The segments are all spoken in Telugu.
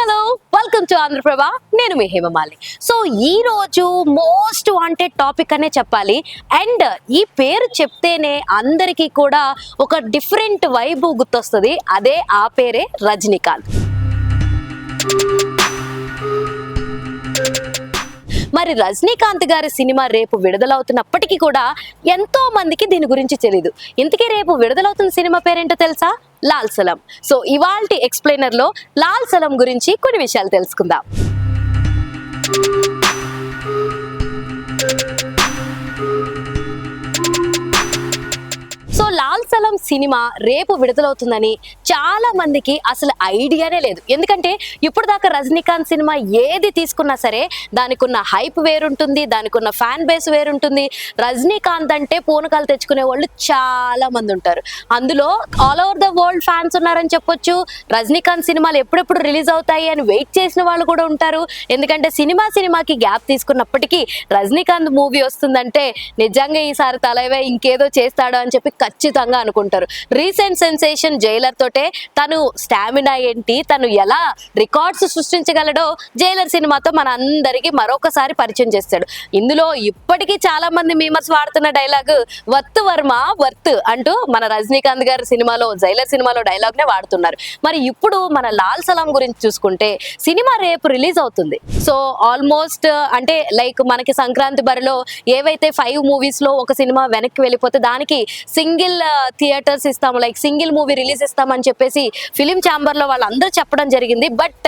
Hello welcome to Andhraprabha. నేను మీ హేమమాలి. సో ఈ రోజు మోస్ట్ వాంటెడ్ టాపిక్ అనే చెప్పాలి. అండ్ ఈ పేరు చెప్తేనే అందరికీ కూడా ఒక డిఫరెంట్ వైబ్ గుర్తొస్తుంది. అదే ఆ పేరే రజనీకాంత్. మరి రజనీకాంత్ గారి సినిమా రేపు విడుదలవుతున్నప్పటికీ కూడా ఎంతో మందికి దీని గురించి తెలియదు. ఇంతకీ రేపు విడుదలవుతున్న సినిమా పేరేంటో తెలుసా? లాల్ సలం. సో ఇవాల్టి ఎక్స్ప్లెయినర్ లో లాల్ సలం గురించి కొన్ని విషయాలు తెలుసుకుందాం. సో లాల్ సలం సినిమా రేపు విడుదలవుతుందని చాలా మందికి అసలు ఐడియానే లేదు. ఎందుకంటే ఇప్పుడు దాకా రజనీకాంత్ సినిమా ఏది తీసుకున్నా సరే దానికి ఉన్న హైప్ వేరుంటుంది, దానికి ఉన్న ఫ్యాన్ బేస్ వేరుంటుంది. రజనీకాంత్ అంటే పూనకాలు తెచ్చుకునే వాళ్ళు చాలా మంది ఉంటారు. అందులో all over the world fans ఉన్నారని చెప్పొచ్చు. రజనీకాంత్ సినిమాలు ఎప్పుడెప్పుడు రిలీజ్ అవుతాయి అని వెయిట్ చేసిన వాళ్ళు కూడా ఉంటారు. ఎందుకంటే సినిమాకి గ్యాప్ తీసుకున్నప్పటికీ రజనీకాంత్ మూవీ వస్తుందంటే నిజంగా ఈసారి తలైవే ఇంకేదో చేస్తాడు అని చెప్పి ఖచ్చితంగా అనుకుంటారు. రీసెంట్ సెన్సేషన్ జైలర్ తోటే తను స్టామినా ఏంటి, తను ఎలా రికార్డ్స్ సృష్టించగలడో జైలర్ సినిమాతో మన అందరికి మరొకసారి పరిచయం చేస్తాడు. ఇందులో ఇప్పటికీ చాలా మంది మీమర్స్ వాడుతున్న డైలాగ్ వర్త్ వర్మ వర్త్ అంటూ మన రజనీకాంత్ గారి సినిమాలో జైలర్ సినిమాలో డైలాగ్ నే వాడుతున్నారు. మరి ఇప్పుడు మన లాల్ సలాం గురించి చూసుకుంటే సినిమా రేపు రిలీజ్ అవుతుంది. సో ఆల్మోస్ట్ అంటే లైక్ మనకి సంక్రాంతి బరిలో ఏవైతే 5 మూవీస్ లో ఒక సినిమా వెనక్కి వెళ్ళిపోతే దానికి సింగిల్ థియేటర్స్ ఇస్తాము, లైక్ సింగిల్ మూవీ రిలీజ్ ఇస్తామని చెప్పేసి ఫిలిం ఛాంబర్ లో వాళ్ళందరూ చెప్పడం జరిగింది. బట్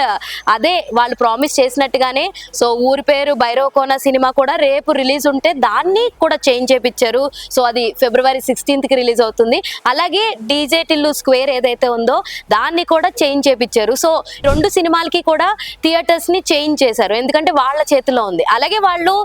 అదే వాళ్ళు ప్రామిస్ చేసినట్టుగానే సో ఊరి పేరు భైరవకోన సినిమా కూడా రేపు రిలీజ్ ఉంటే దాన్ని కూడా చేంజ్ చేపించారు. సో అది February 16th కి రిలీజ్ అవుతుంది. అలాగే డీజే టిల్లు స్క్వేర్ ఏదైతే ఉందో దాన్ని కూడా చేంజ్ చేపించారు. సో 2 సినిమాలకి కూడా థియేటర్స్ ని చేంజ్ చేశారు, ఎందుకంటే వాళ్ళ చేతిలో ఉంది. అలాగే వాళ్ళు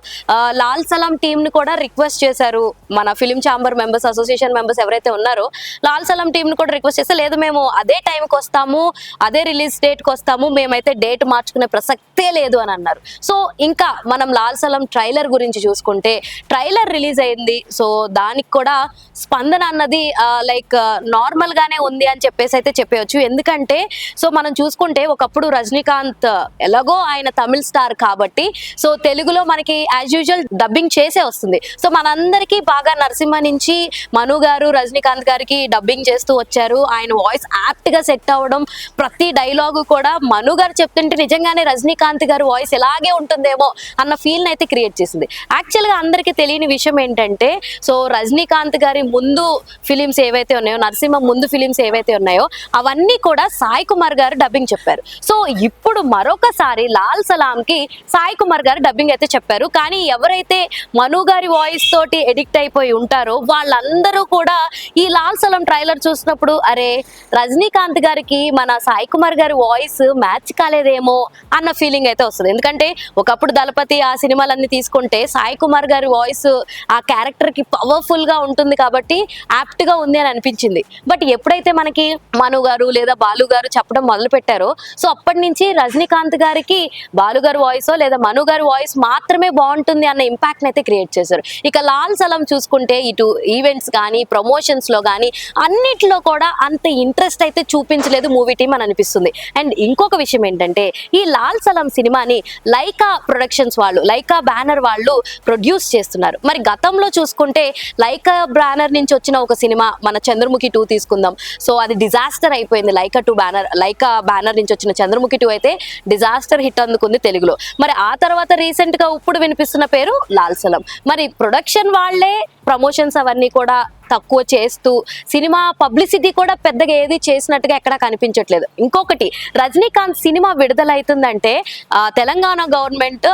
లాల్ సలాం టీమ్ ని కూడా రిక్వెస్ట్ చేశారు. మన film chamber members, association members ఎవరైతే ఉన్నారో లాల్ సలాం టీమ్ ని కూడా రిక్వెస్ట్ చేస్తే లేదు మేము అదే టైంకి వస్తాము, అదే రిలీజ్ డేట్ కి వస్తాము, మేమైతే డేట్ మార్చుకునే ప్రసక్తే లేదు అని అన్నారు. సో ఇంకా మనం లాల్ సలాం ట్రైలర్ గురించి చూసుకుంటే ట్రైలర్ రిలీజ్ అయింది. సో దానికి కూడా స్పందన అన్నది లైక్ నార్మల్ గానే ఉంది అని చెప్పేసి అయితే చెప్పవచ్చు. ఎందుకంటే సో మనం చూసుకుంటే ఒకప్పుడు రజనీకాంత్ ఎలాగో ఆయన తమిళ్ స్టార్ కాబట్టి సో తెలుగులో మనకి యాజ్ యూజువల్ డబ్బింగ్ చేసే వస్తుంది. సో మనందరికీ బాగా నరసింహ నుంచి మను గారు రజనీకాంత్ గారికి డబ్బింగ్ చేస్తూ వచ్చారు. ఆయన వాయిస్ యాప్ట్ గా సెట్ అవ్వడం, ప్రతి డైలాగు కూడా మను గారు చెప్తుంటే నిజంగానే రజనీకాంత్ గారు వాయిస్ ఎలాగే ఉంటుందేమో అన్న ఫీల్ అయితే క్రియేట్ చేసింది. యాక్చువల్ గా అందరికీ తెలియని విషయం ఏంటంటే సో రజనీకాంత్ గారి ముందు ఫిలిమ్స్ ఏవైతే ఉన్నాయో, నరసింహ ముందు ఫిలిమ్స్ ఏవైతే ఉన్నాయో అవన్నీ కూడా సాయి కుమార్ గారు డబ్బింగ్ చెప్పారు. సో ఇప్పుడు మరొకసారి లాల్ సలాం కి సాయి కుమార్ గారు డబ్బింగ్ అయితే చెప్పారు. కానీ ఎవరైతే మను గారి వాయిస్ తోటి ఎడిక్ట్ అయిపోయి ఉంటారో వాళ్ళందరూ కూడా ఈ లాల్ సలం ట్రైలర్ చూసినప్పుడు అరే రజనీకాంత్ గారికి మన సాయి కుమార్ గారి వాయిస్ మ్యాచ్ కాలేదేమో అన్న ఫీలింగ్ అయితే వస్తుంది. ఎందుకంటే ఒకప్పుడు దళపతి ఆ సినిమాలన్నీ తీసుకుంటే సాయి కుమార్ గారి వాయిస్ ఆ క్యారెక్టర్ కి పవర్ఫుల్ గా ఉంటుంది కాబట్టి యాప్ట్ గా ఉంది అని అనిపించింది. బట్ ఎప్పుడైతే మనకి మను గారు లేదా బాలు గారు చెప్పడం మొదలు పెట్టారో సో అప్పటి నుంచి రజనీకాంత్ గారికి బాలు గారి వాయిస్ లేదా మను గారి వాయిస్ మాత్రమే బాగుంటుంది అన్న ఇంపాక్ట్ అయితే క్రియేట్ చేశారు. ఇక లాల్ సలం చూసుకుంటే ఇటు ఈవెంట్స్ కానీ ప్రమోషన్స్ లో కానీ అన్నిట్లో కూడా అంత ఇంట్రెస్ట్ అయితే చూపించలేదు మూవీ టీమ్ అని అనిపిస్తుంది. అండ్ ఇంకొక విషయం ఏంటంటే ఈ లాల్ సలం సినిమాని లైకా ప్రొడక్షన్స్ వాళ్ళు, లైకా బ్యానర్ వాళ్ళు ప్రొడ్యూస్ చేస్తున్నారు. మరి గతంలో చూసుకుంటే లైకా బ్యానర్ నుంచి వచ్చిన ఒక సినిమా మన చంద్రముఖి 2 తీసుకుందాం. సో అది డిజాస్టర్ అయిపోయింది. లైకా బ్యానర్ నుంచి వచ్చిన చంద్రముఖి 2 అయితే డిజాస్టర్ హిట్ అందుకుంది తెలుగులో. మరి ఆ తర్వాత రీసెంట్ గా ఇప్పుడు వినిపిస్తున్న పేరు లాల్ సలం. మరి ప్రొడక్షన్ వాళ్లే ప్రమోషన్స్ అవన్నీ కూడా తక్కువ చేస్తూ సినిమా పబ్లిసిటీ కూడా పెద్దగా ఏది చేసినట్టుగా ఎక్కడా కనిపించట్లేదు. ఇంకొకటి రజనీకాంత్ సినిమా విడుదలవుతుందంటే తెలంగాణ గవర్నమెంట్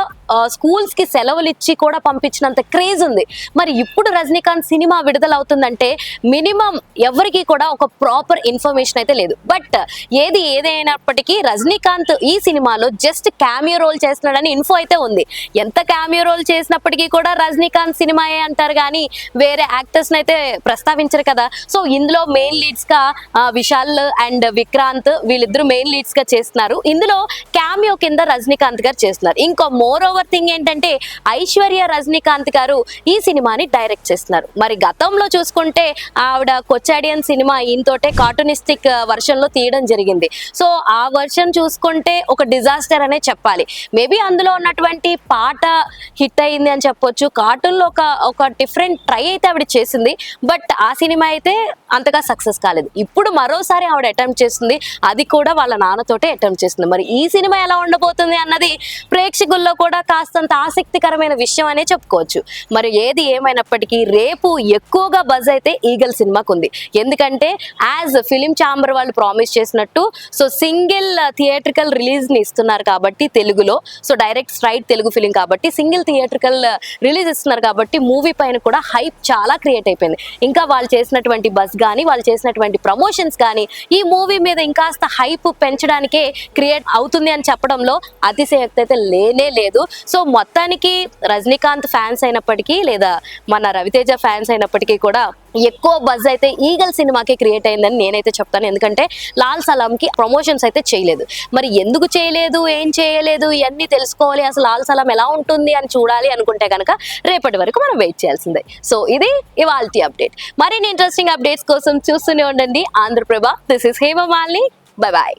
స్కూల్స్ కి సెలవులు ఇచ్చి కూడా పంపించినంత క్రేజ్ ఉంది. మరి ఇప్పుడు రజనీకాంత్ సినిమా విడుదలవుతుందంటే మినిమం ఎవరికి కూడా ఒక ప్రాపర్ ఇన్ఫర్మేషన్ అయితే లేదు. బట్ ఏదైనప్పటికీ రజనీకాంత్ ఈ సినిమాలో జస్ట్ క్యామియో రోల్ చేస్తున్నాడని ఇన్ఫో అయితే ఉంది. ఎంత క్యామియో రోల్ చేసినప్పటికీ కూడా రజనీకాంత్ సినిమాయే అంటారు కానీ వేరే యాక్టర్స్ అయితే ప్రస్తావించరు కదా. సో ఇందులో మెయిన్ లీడ్స్ గా విశాల్ అండ్ విక్రాంత్ వీళ్ళిద్దరు మెయిన్ లీడ్స్ గా చేస్తున్నారు. ఇందులో క్యామియో కింద రజనీకాంత్ గారు చేస్తున్నారు. ఇంకో మోర్ ఓవర్ థింగ్ ఏంటంటే ఐశ్వర్య రజనీకాంత్ గారు ఈ సినిమాని డైరెక్ట్ చేస్తున్నారు. మరి గతంలో చూసుకుంటే ఆవిడ కొచ్చాడియన్ సినిమా ఈయనతోటే కార్టూనిస్టిక్ వర్షన్ లో తీయడం జరిగింది. సో ఆ వర్షన్ చూసుకుంటే ఒక డిజాస్టర్ అనే చెప్పాలి. మేబీ అందులో ఉన్నటువంటి పాట హిట్ అయింది అని చెప్పొచ్చు. కార్టూన్ లో ఒక డిఫరెంట్ ట్రై అయితే ఆవిడ చేసింది. బట్ ఆ సినిమా అయితే అంతగా సక్సెస్ కాలేదు. ఇప్పుడు మరోసారి ఆవిడ అటెంప్ట్ చేస్తుంది. అది కూడా వాళ్ళ నాన్నతోటే అటెంప్ట్ చేస్తుంది. మరి ఈ సినిమా ఎలా ఉండబోతుంది అన్నది ప్రేక్షకుల్లో కూడా కాస్తంత ఆసక్తికరమైన విషయం అనే చెప్పుకోవచ్చు. మరి ఏది ఏమైనప్పటికీ రేపు ఎక్కువగా బజ్ అయితే ఈగల్ సినిమాకు ఉంది. ఎందుకంటే యాజ్ ఫిలిం ఛాంబర్ వాళ్ళు ప్రామిస్ చేసినట్టు సో సింగిల్ థియేట్రికల్ రిలీజ్ ని ఇస్తున్నారు కాబట్టి తెలుగులో, so direct straight Telugu film కాబట్టి సింగిల్ థియేట్రికల్ రిలీజ్ ఇస్తున్నారు కాబట్టి మూవీ పైన కూడా హైప్ చాలా క్రియేట్ అయిపోయింది. ఇంకా వాళ్ళు చేసినటువంటి బజ్ కానీ వాళ్ళు చేసినటువంటి ప్రమోషన్స్ కానీ ఈ మూవీ మీద ఇంకాస్త హైప్ పెంచడానికే క్రియేట్ అవుతుంది అని చెప్పడంలో అతిశయోక్తి అయితే లేనే లేదు. సో మొత్తానికి రజనీకాంత్ ఫ్యాన్స్ అయినప్పటికీ లేదా మన రవితేజ ఫ్యాన్స్ అయినప్పటికీ కూడా ఎక్కువ బజ్ అయితే ఈగల్ సినిమాకి క్రియేట్ అయిందని నేనైతే చెప్తాను. ఎందుకంటే లాల్ సలాం కి ప్రమోషన్స్ అయితే చేయలేదు. మరి ఎందుకు చేయలేదు, ఏం చేయలేదు, ఇవన్నీ తెలుసుకోవాలి, అసలు లాల్ సలాం ఎలా ఉంటుంది అని చూడాలి అనుకుంటే కనుక రేపటి వరకు మనం వెయిట్ చేయాల్సిందే. సో ఇది ఇవాల్టి అప్డేట్. మరిన్ని ఇంట్రెస్టింగ్ అప్డేట్స్ కోసం చూస్తూనే ఉండండి Andhra Prabha. This is Hemamalini. Bye bye.